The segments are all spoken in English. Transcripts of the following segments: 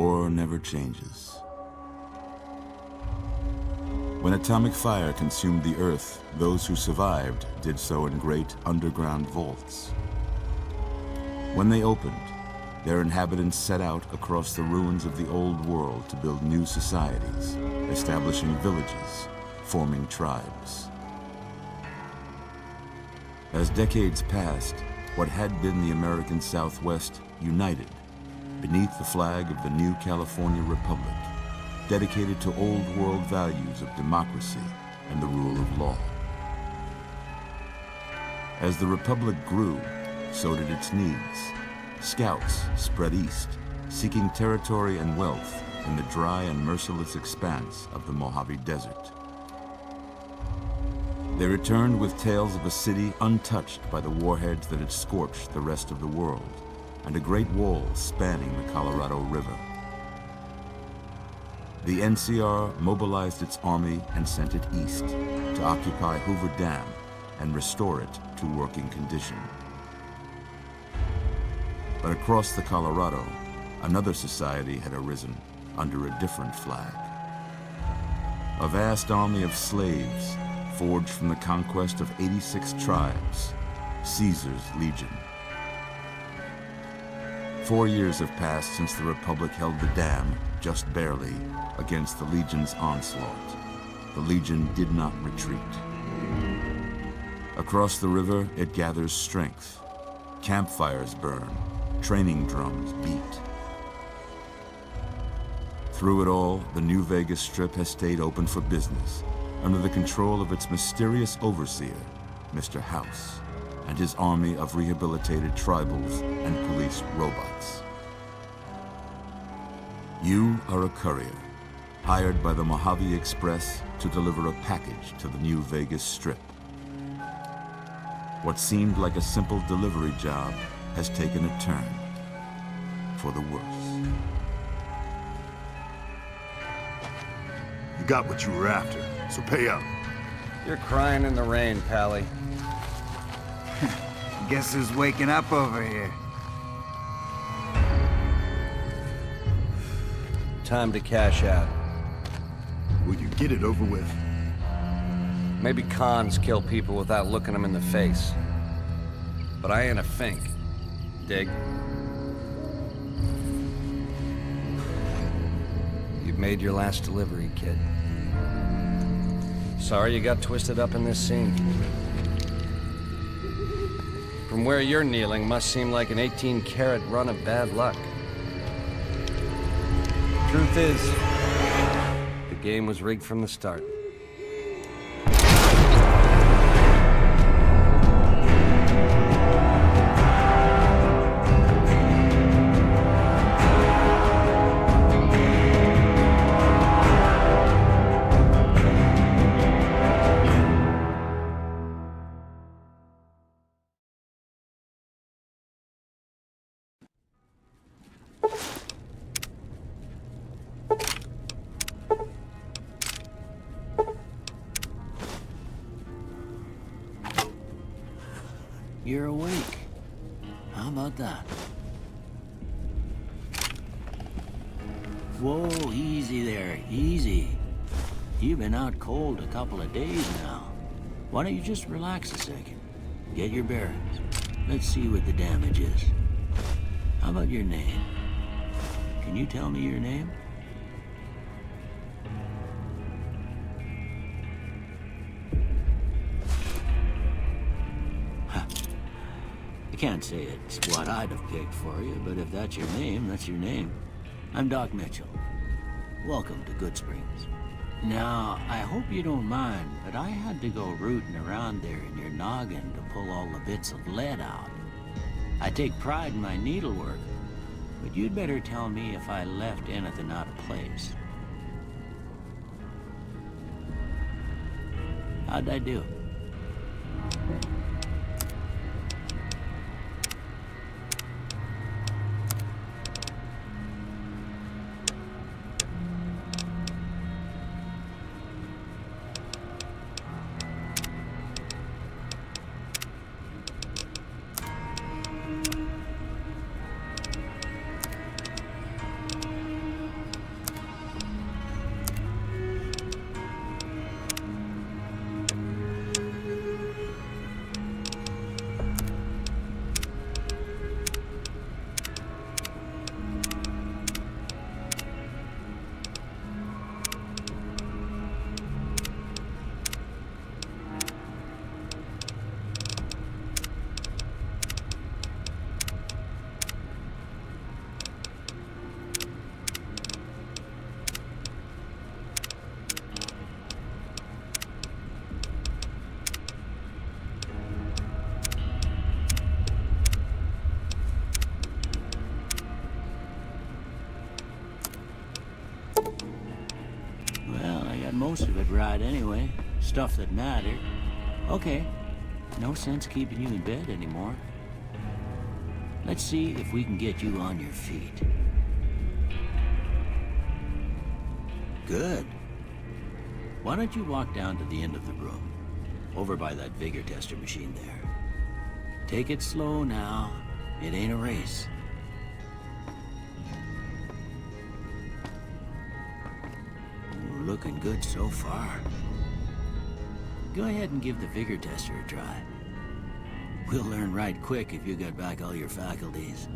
war never changes. When atomic fire consumed the Earth, those who survived did so in great underground vaults. When they opened, their inhabitants set out across the ruins of the old world to build new societies, establishing villages, forming tribes. As decades passed, what had been the American Southwest united beneath the flag of the new California Republic, dedicated to old world values of democracy and the rule of law. As the Republic grew, so did its needs. Scouts spread east, seeking territory and wealth in the dry and merciless expanse of the Mojave Desert. They returned with tales of a city untouched by the warheads that had scorched the rest of the world, and a great wall spanning the Colorado River. The NCR mobilized its army and sent it east to occupy Hoover Dam and restore it to working condition. But across the Colorado, another society had arisen under a different flag. A vast army of slaves forged from the conquest of 86 tribes, Caesar's Legion. 4 years have passed since the Republic held the dam, just barely, against the Legion's onslaught. The Legion did not retreat. Across the river, it gathers strength. Campfires burn, training drums beat. Through it all, the New Vegas Strip has stayed open for business, under the control of its mysterious overseer, Mr. House, and his army of rehabilitated tribals and police robots. You are a courier, hired by the Mojave Express to deliver a package to the New Vegas Strip. What seemed like a simple delivery job has taken a turn for the worse. You got what you were after, so pay up. You're crying in the rain, Pally. Guess who's waking up over here? Time to cash out. Will you get it over with? Maybe cons kill people without looking them in the face. But I ain't a fink. Dig? You've made your last delivery, kid. Sorry you got twisted up in this scene. From where you're kneeling must seem like an 18-carat run of bad luck. Truth is, the game was rigged from the start. You're awake. How about that? Whoa, easy there, easy. You've been out cold a couple of days now. Why don't you just relax a second? Get your bearings. Let's see what the damage is. How about your name? Can you tell me your name? I can't say it's what I'd have picked for you, but if that's your name, that's your name. I'm Doc Mitchell. Welcome to Goodsprings. Now, I hope you don't mind, but I had to go rooting around there in your noggin to pull all the bits of lead out. I take pride in my needlework, but you'd better tell me if I left anything out of place. How'd I do? most of it right anyway. Stuff that mattered. Okay, no sense keeping you in bed anymore. Let's see if we can get you on your feet. Good. Why don't you walk down to the end of the room, over by that vigor tester machine there. Take it slow now. It ain't a race. Looking good so far. Go ahead and give the vigor tester a try. We'll learn right quick if you got back all your faculties.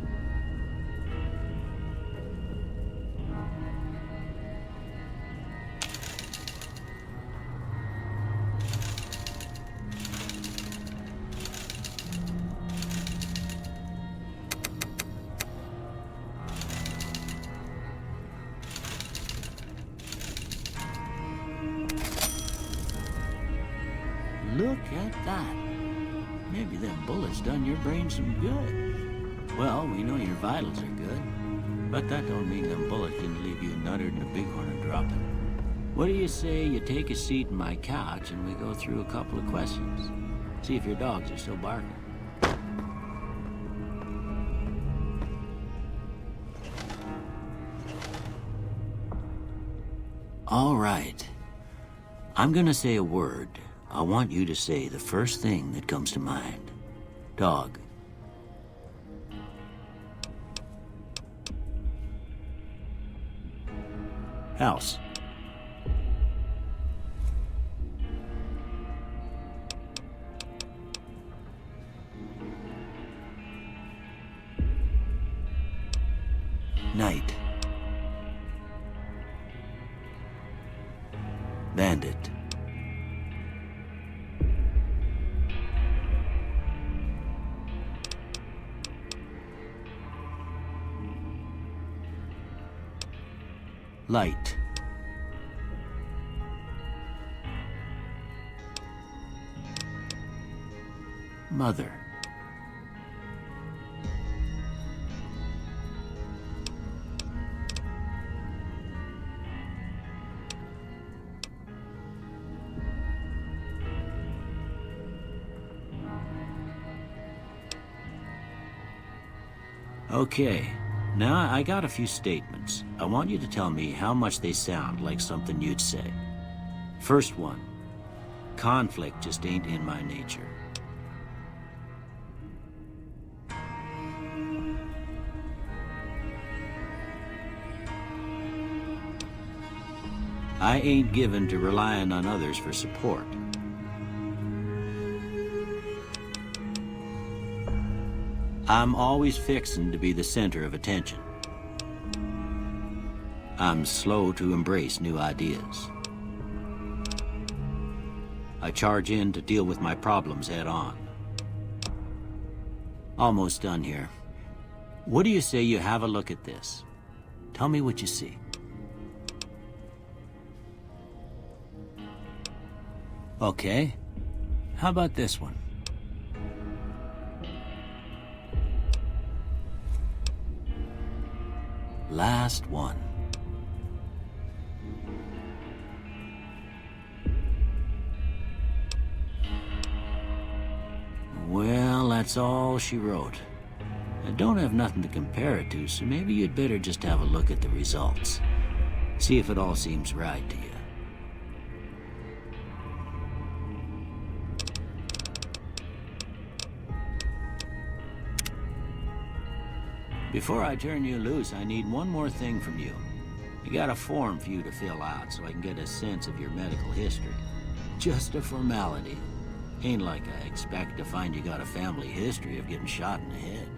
Look at that. Maybe them bullets done your brain some good. Well, we know your vitals are good, but that don't mean them bullets didn't leave you nuttered and a bighorn dropping. What do you say you take a seat in my couch and we go through a couple of questions? See if your dogs are still barking. All right. I'm gonna say a word. I want you to say the first thing that comes to mind. Dog. House. Night. Bandit. Light. Mother. Okay. Now, I got a few statements. I want you to tell me how much they sound like something you'd say. First one. Conflict just ain't in my nature. I ain't given to relying on others for support. I'm always fixin' to be the center of attention. I'm slow to embrace new ideas. I charge in to deal with my problems head on. Almost done here. What do you say you have a look at this? Tell me what you see. Okay. How about this one? Last one. Well, that's all she wrote. I don't have nothing to compare it to, so maybe you'd better just have a look at the results. See if it all seems right to you. Before I turn you loose, I need one more thing from you. I got a form for you to fill out so I can get a sense of your medical history. Just a formality. Ain't like I expect to find you got a family history of getting shot in the head.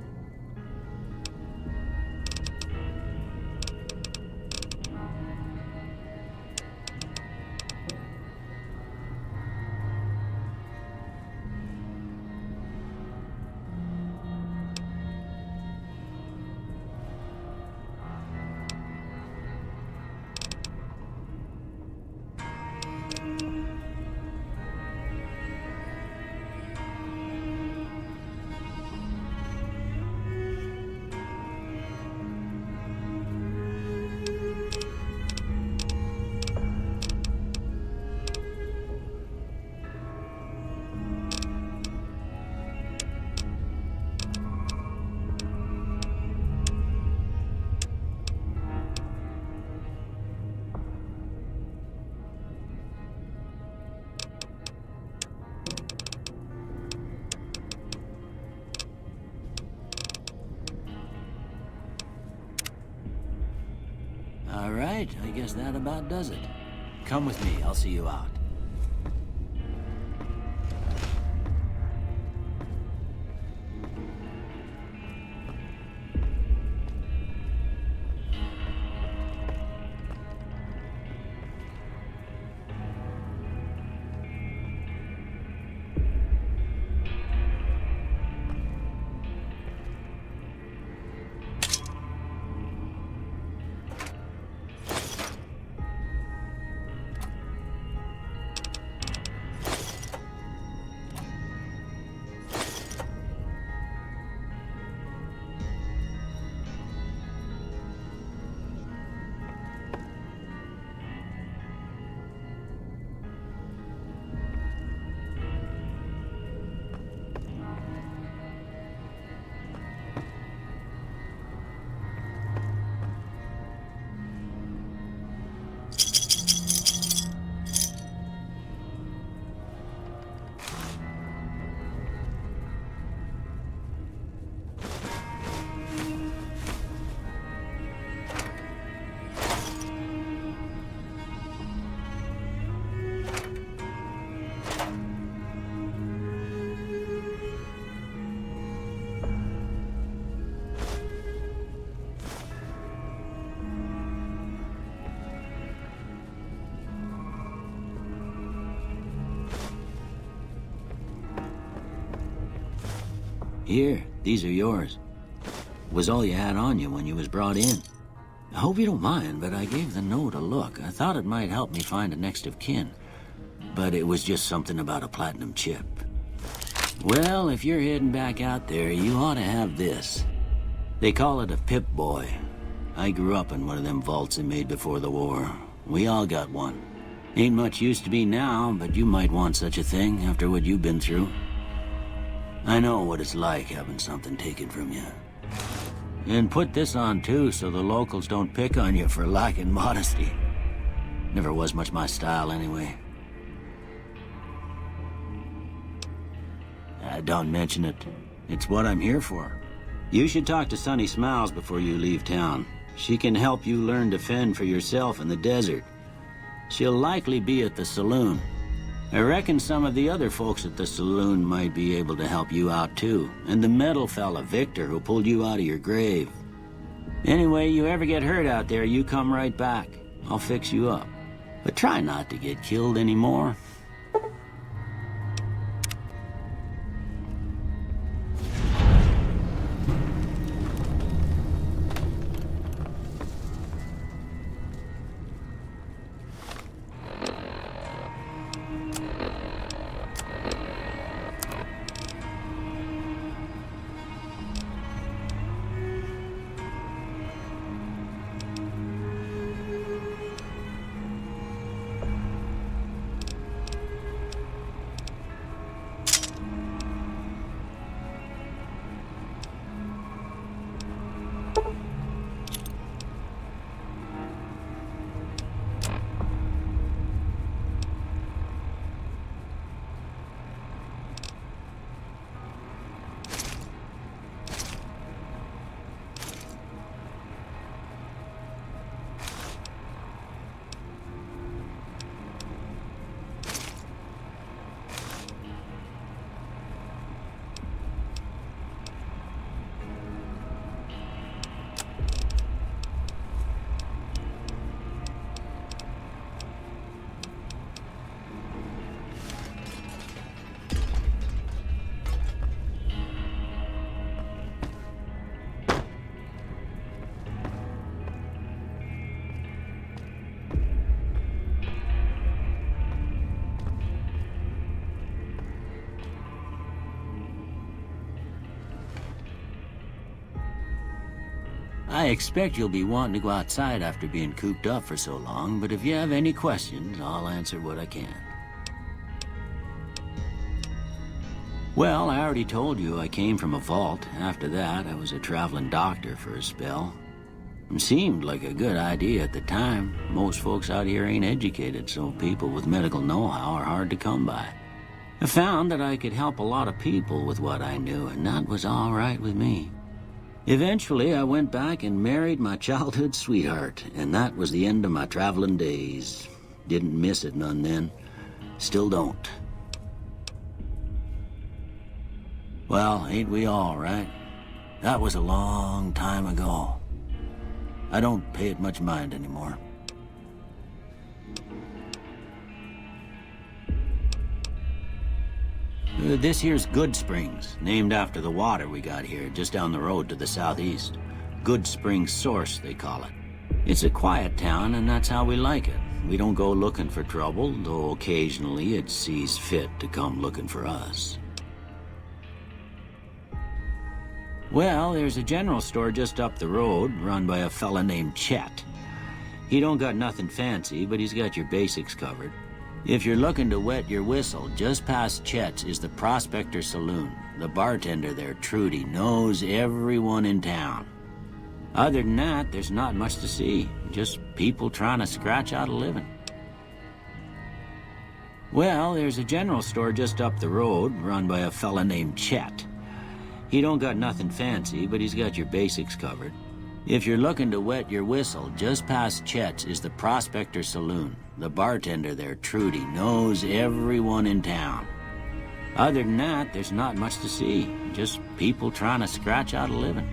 right, I guess that about does it. Come with me, I'll see you out. Here, these are yours. Was all you had on you when you was brought in. I hope you don't mind, but I gave the note a look. I thought it might help me find a next of kin. But it was just something about a platinum chip. Well, if you're heading back out there, you ought to have this. They call it a Pip-Boy. I grew up in one of them vaults they made before the war. We all got one. Ain't much use to me now, but you might want such a thing after what you've been through. I know what it's like having something taken from you. And put this on too, so the locals don't pick on you for lacking modesty. Never was much my style anyway. Don't mention it. It's what I'm here for. You should talk to Sunny Smiles before you leave town. She can help you learn to fend for yourself in the desert. She'll likely be at the saloon. I reckon some of the other folks at the saloon might be able to help you out too. And the metal fella, Victor, who pulled you out of your grave. Anyway, you ever get hurt out there, you come right back. I'll fix you up. But try not to get killed anymore. I expect you'll be wanting to go outside after being cooped up for so long, but if you have any questions, I'll answer what I can. Well, I already told you I came from a vault. After that, I was a traveling doctor for a spell. It seemed like a good idea at the time. Most folks out here ain't educated, so people with medical know-how are hard to come by. I found that I could help a lot of people with what I knew, and that was all right with me. Eventually, I went back and married my childhood sweetheart, and that was the end of my traveling days. Didn't miss it none then. Still don't. Well, ain't we all, right? That was a long time ago. I don't pay it much mind anymore. This here's Good Springs, named after the water we got here, just down the road to the southeast. Good Springs Source, they call it. It's a quiet town, and that's how we like it. We don't go looking for trouble, though occasionally it sees fit to come looking for us. Well, there's a general store just up the road, run by a fella named Chet. He don't got nothing fancy, but he's got your basics covered. If you're looking to wet your whistle, just past Chet's is the Prospector Saloon. The bartender there, Trudy, knows everyone in town. Other than that, there's not much to see. Just people trying to scratch out a living. Well, there's a general store just up the road, run by a fella named Chet. He don't got nothing fancy, but he's got your basics covered. If you're looking to wet your whistle, just past Chet's is the Prospector Saloon. The bartender there, Trudy, knows everyone in town. Other than that, there's not much to see. Just people trying to scratch out a living.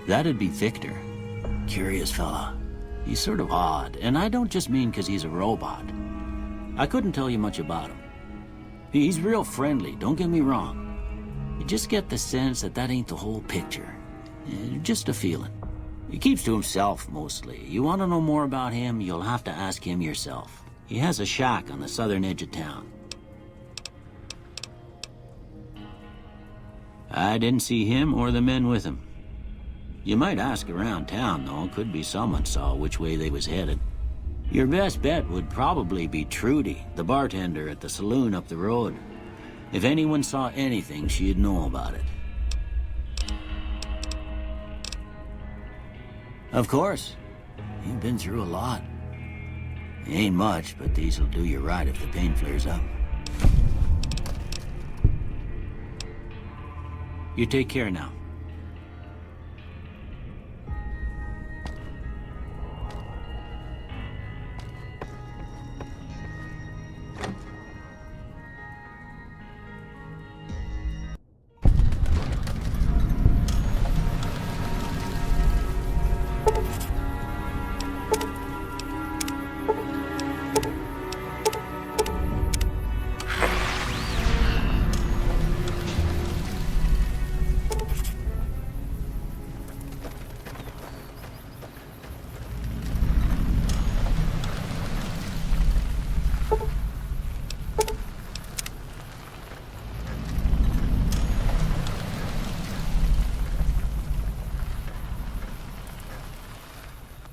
That'd be Victor. Curious fella. He's sort of odd, and I don't just mean 'cause he's a robot. I couldn't tell you much about him. He's real friendly, don't get me wrong. You just get the sense that that ain't the whole picture. Just a feeling. He keeps to himself, mostly. You want to know more about him, you'll have to ask him yourself. He has a shack on the southern edge of town. I didn't see him or the men with him. You might ask around town, though. Could be someone saw which way they was headed. Your best bet would probably be Trudy, the bartender at the saloon up the road. If anyone saw anything, she'd know about it. Of course. You've been through a lot. Ain't much, but these'll do you right if the pain flares up. You take care now.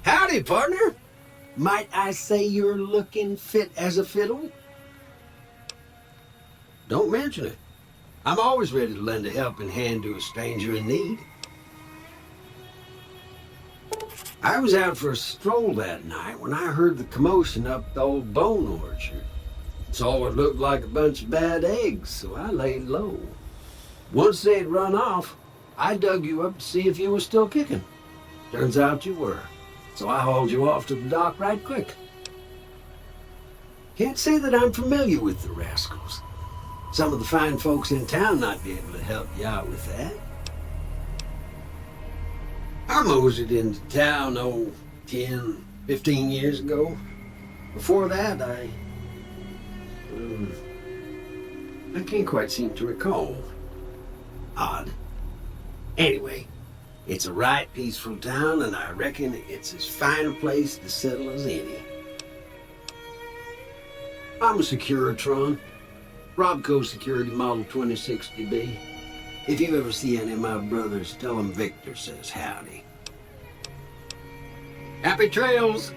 Howdy, partner. Might I say you're looking fit as a fiddle? Don't mention it. I'm always ready to lend a helping hand to a stranger in need. I was out for a stroll that night when I heard the commotion up the old bone orchard. Saw what looked like a bunch of bad eggs, so I laid low. Once they'd run off, I dug you up to see if you were still kicking. Turns out you were. So I hauled you off to the dock right quick. Can't say that I'm familiar with the rascals. Some of the fine folks in town might be able to help you out with that. I moseyed into town, 10, 15 years ago. Before that, I can't quite seem to recall. Odd. Anyway, it's a right peaceful town, and I reckon it's as fine a place to settle as any. I'm a Securitron. Robco Security Model 2060B. If you ever see any of my brothers, tell them Victor says howdy. Happy trails!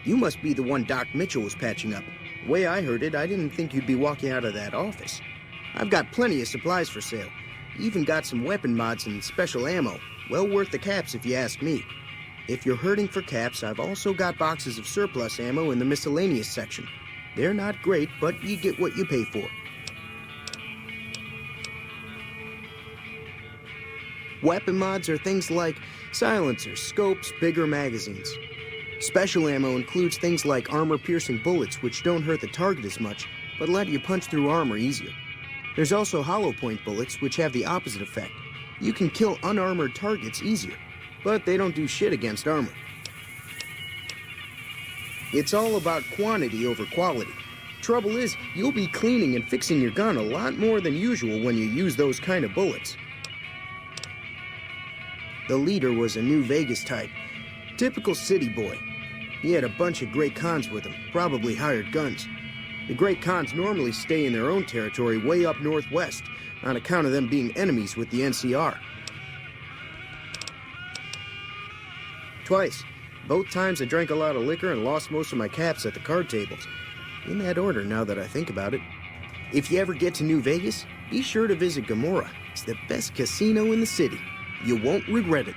You must be the one Doc Mitchell was patching up. The way I heard it, I didn't think you'd be walking out of that office. I've got plenty of supplies for sale. Even got some weapon mods and special ammo. Well worth the caps if you ask me. If you're hurting for caps, I've also got boxes of surplus ammo in the miscellaneous section. They're not great, but you get what you pay for. Weapon mods are things like silencers, scopes, bigger magazines. Special ammo includes things like armor-piercing bullets, which don't hurt the target as much, but let you punch through armor easier. There's also hollow point bullets, which have the opposite effect. You can kill unarmored targets easier, but they don't do shit against armor. It's all about quantity over quality. Trouble is, you'll be cleaning and fixing your gun a lot more than usual when you use those kind of bullets. The leader was a New Vegas type. Typical city boy. He had a bunch of Great Khans with him, probably hired guns. The Great Khans normally stay in their own territory way up northwest, on account of them being enemies with the NCR. Twice. Both times I drank a lot of liquor and lost most of my caps at the card tables. In that order, now that I think about it. If you ever get to New Vegas, be sure to visit Gomorrah. It's the best casino in the city. You won't regret it.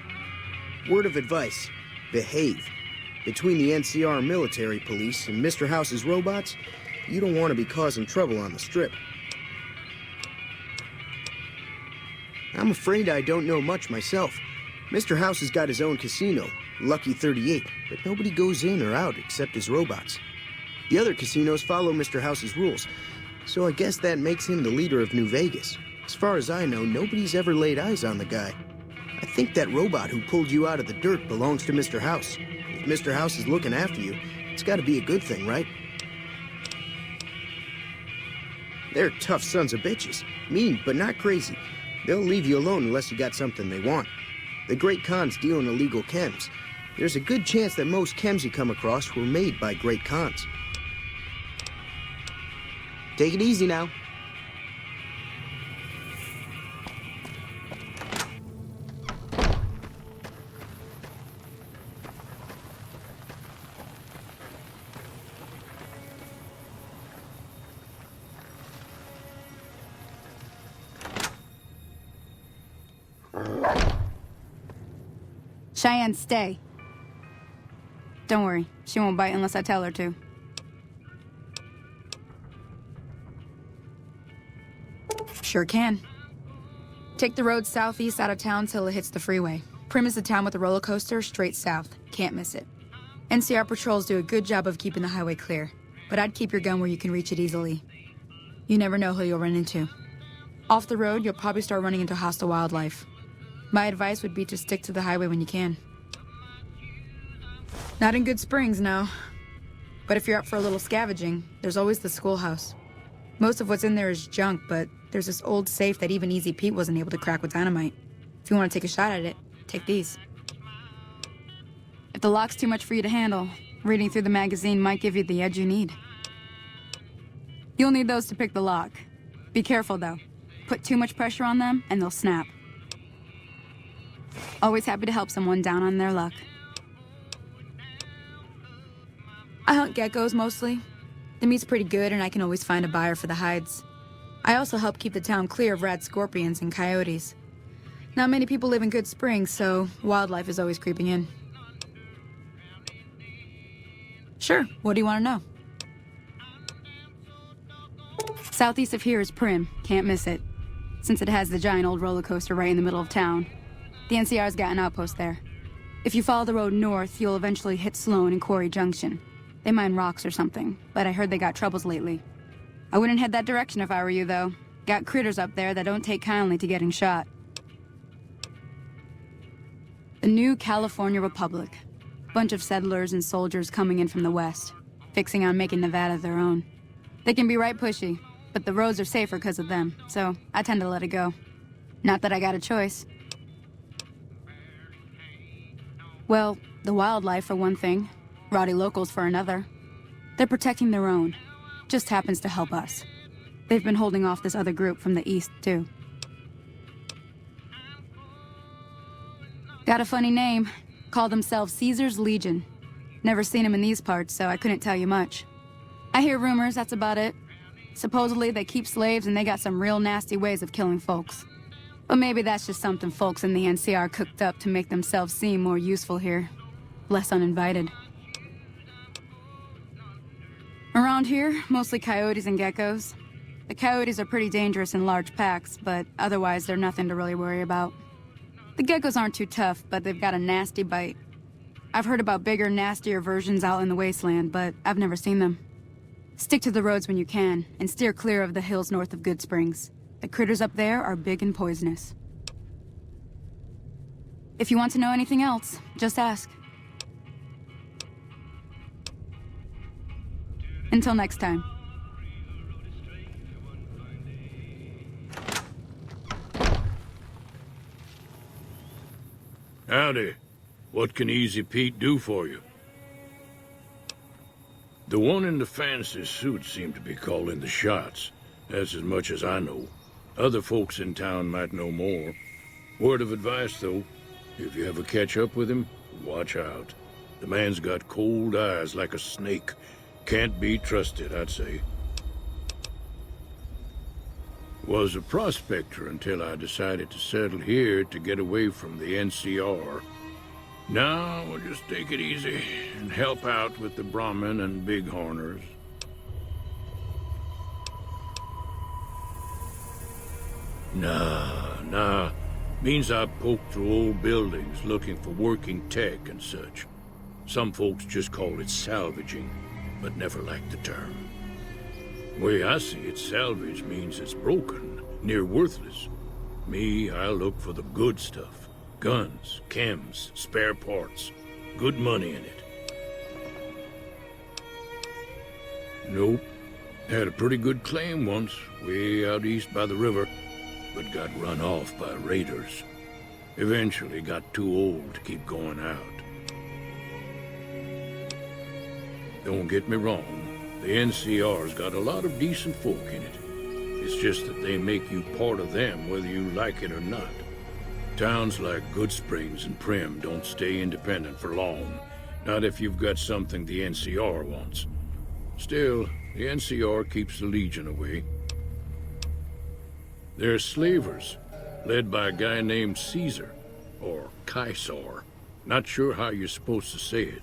Word of advice, behave. Between the NCR military police and Mr. House's robots, you don't want to be causing trouble on the Strip. I'm afraid I don't know much myself. Mr. House has got his own casino, Lucky 38, but nobody goes in or out except his robots. The other casinos follow Mr. House's rules, so I guess that makes him the leader of New Vegas. As far as I know, nobody's ever laid eyes on the guy. I think that robot who pulled you out of the dirt belongs to Mr. House. If Mr. House is looking after you, it's got to be a good thing, right? They're tough sons of bitches. Mean, but not crazy. They'll leave you alone unless you got something they want. The Great Khans deal in illegal chems. There's a good chance that most chems you come across were made by Great Khans. Take it easy now. Cheyenne, stay. Don't worry, she won't bite unless I tell her to. Sure can. Take the road southeast out of town till it hits the freeway. Prim is the town with the roller coaster straight south. Can't miss it. NCR patrols do a good job of keeping the highway clear, but I'd keep your gun where you can reach it easily. You never know who you'll run into. Off the road, you'll probably start running into hostile wildlife. My advice would be to stick to the highway when you can. Not in Good Springs, no. But if you're up for a little scavenging, there's always the schoolhouse. Most of what's in there is junk, but there's this old safe that even Easy Pete wasn't able to crack with dynamite. If you want to take a shot at it, take these. If the lock's too much for you to handle, reading through the magazine might give you the edge you need. You'll need those to pick the lock. Be careful, though. Put too much pressure on them, and they'll snap. Always happy to help someone down on their luck. I hunt geckos mostly. The meat's pretty good and I can always find a buyer for the hides. I also help keep the town clear of rat scorpions and coyotes. Not many people live in Good Springs, so wildlife is always creeping in. Sure, what do you want to know? Southeast of here is Prim, can't miss it. Since it has the giant old roller coaster right in the middle of town. The NCR's got an outpost there. If you follow the road north, you'll eventually hit Sloan and Quarry Junction. They mine rocks or something, but I heard they got troubles lately. I wouldn't head that direction if I were you, though. Got critters up there that don't take kindly to getting shot. The new California Republic. Bunch of settlers and soldiers coming in from the west, fixing on making Nevada their own. They can be right pushy, but the roads are safer because of them, so I tend to let it go. Not that I got a choice. Well, the wildlife for one thing, rowdy locals for another. They're protecting their own. Just happens to help us. They've been holding off this other group from the east, too. Got a funny name. Call themselves Caesar's Legion. Never seen them in these parts, so I couldn't tell you much. I hear rumors, that's about it. Supposedly they keep slaves and they got some real nasty ways of killing folks. But maybe that's just something folks in the NCR cooked up to make themselves seem more useful here. Less uninvited. Around here, mostly coyotes and geckos. The coyotes are pretty dangerous in large packs, but otherwise they're nothing to really worry about. The geckos aren't too tough, but they've got a nasty bite. I've heard about bigger, nastier versions out in the wasteland, but I've never seen them. Stick to the roads when you can, and steer clear of the hills north of Good Springs. The critters up there are big and poisonous. If you want to know anything else, just ask. Until next time. Howdy. What can Easy Pete do for you? The one in the fancy suit seemed to be calling the shots. That's as much as I know. Other folks in town might know more. Word of advice, though. If you ever catch up with him, watch out. The man's got cold eyes like a snake. Can't be trusted, I'd say. Was a prospector until I decided to settle here to get away from the NCR. Now, we'll just take it easy and help out with the Brahmin and Bighorners. Nah. Means I poke through old buildings looking for working tech and such. Some folks just call it salvaging, but never liked the term. Way I see it, salvage means it's broken, near worthless. Me, I look for the good stuff. Guns, chems, spare parts. Good money in it. Nope. Had a pretty good claim once, way out east by the river, but got run off by raiders. Eventually got too old to keep going out. Don't get me wrong, the NCR's got a lot of decent folk in it. It's just that they make you part of them whether you like it or not. Towns like Good Springs and Prim don't stay independent for long. Not if you've got something the NCR wants. Still, the NCR keeps the Legion away. They're slavers, led by a guy named Caesar, or Caesar. Not sure how you're supposed to say it.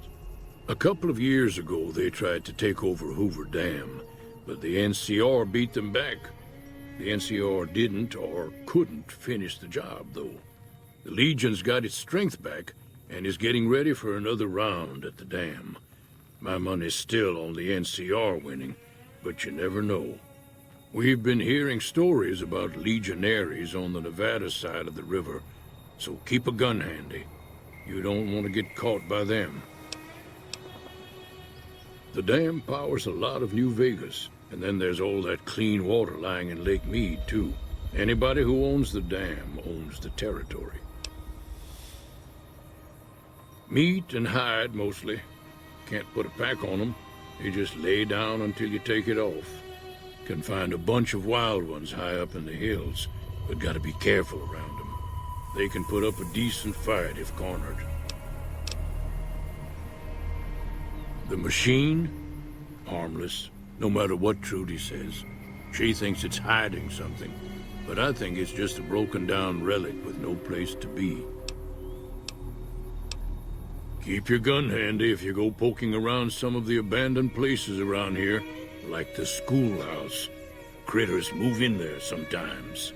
A couple of years ago, they tried to take over Hoover Dam, but the NCR beat them back. The NCR didn't or couldn't finish the job, though. The Legion's got its strength back and is getting ready for another round at the dam. My money's still on the NCR winning, but you never know. We've been hearing stories about legionaries on the Nevada side of the river, so keep a gun handy. You don't want to get caught by them. The dam powers a lot of New Vegas, and then there's all that clean water lying in Lake Mead, too. Anybody who owns the dam owns the territory. Meat and hide, mostly. Can't put a pack on them. They just lay down until you take it off. Can find a bunch of wild ones high up in the hills, but gotta be careful around them. They can put up a decent fight if cornered. The machine? Harmless, no matter what Trudy says. She thinks it's hiding something, but I think it's just a broken down relic with no place to be. Keep your gun handy if you go poking around some of the abandoned places around here, like the schoolhouse. Critters move in there sometimes.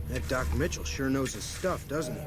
That Doc Mitchell sure knows his stuff, doesn't he?